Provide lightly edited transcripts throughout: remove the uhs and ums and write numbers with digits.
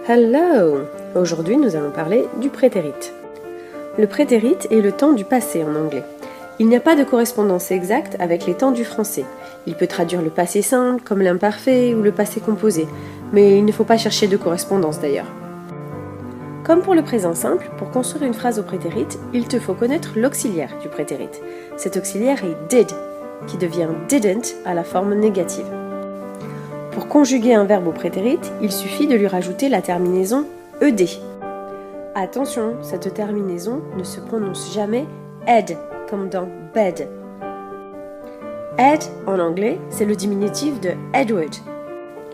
Hello! Aujourd'hui, nous allons parler du prétérit. Le prétérit est le temps du passé en anglais. Il n'y a pas de correspondance exacte avec les temps du français. Il peut traduire le passé simple comme l'imparfait ou le passé composé, mais il ne faut pas chercher de correspondance d'ailleurs. Comme pour le présent simple, pour construire une phrase au prétérit, il te faut connaître l'auxiliaire du prétérit. Cet auxiliaire est did, qui devient didn't à la forme négative. Pour conjuguer un verbe au prétérit, il suffit de lui rajouter la terminaison ed. Attention, cette terminaison ne se prononce jamais ed, comme dans bed. Ed, en anglais, c'est le diminutif de Edward.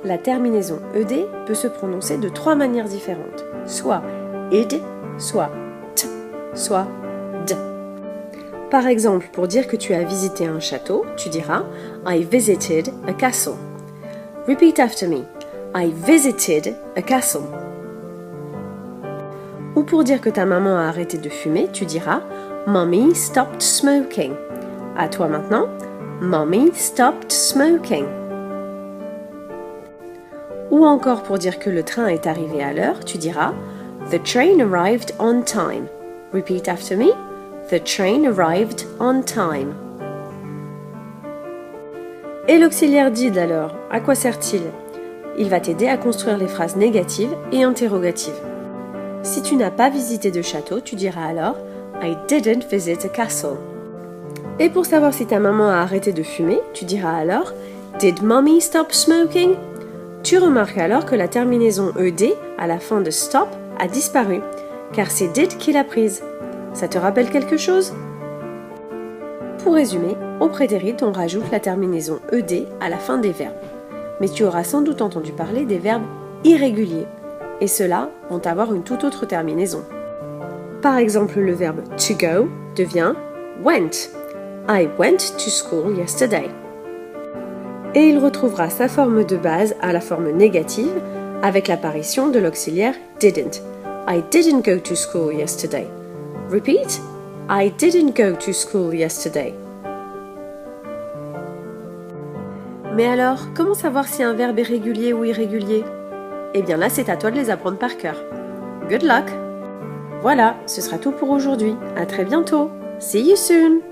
La terminaison ed peut se prononcer de 3 manières différentes, soit id, soit t, soit d. Par exemple, pour dire que tu as visité un château, tu diras I visited a castle. Repeat after me. I visited a castle. Ou pour dire que ta maman a arrêté de fumer, tu diras Mommy stopped smoking. À toi maintenant. Mommy stopped smoking. Ou encore pour dire que le train est arrivé à l'heure, tu diras The train arrived on time. Repeat after me. The train arrived on time. Et l'auxiliaire did alors, à quoi sert-il? Il va t'aider à construire les phrases négatives et interrogatives. Si tu n'as pas visité de château, tu diras alors I didn't visit a castle. Et pour savoir si ta maman a arrêté de fumer, tu diras alors Did mommy stop smoking? Tu remarques alors que la terminaison ed à la fin de stop a disparu, car c'est did qui l'a prise. Ça te rappelle quelque chose? Pour résumer, au prétérit, on rajoute la terminaison ed à la fin des verbes. Mais tu auras sans doute entendu parler des verbes irréguliers, et ceux-là vont avoir une toute autre terminaison. Par exemple, le verbe to go devient went. I went to school yesterday. Et il retrouvera sa forme de base à la forme négative avec l'apparition de l'auxiliaire didn't. I didn't go to school yesterday. Repeat. I didn't go to school yesterday. Mais alors, comment savoir si un verbe est régulier ou irrégulier? Eh bien là, c'est à toi de les apprendre par cœur. Good luck! Voilà, ce sera tout pour aujourd'hui. À très bientôt. See you soon!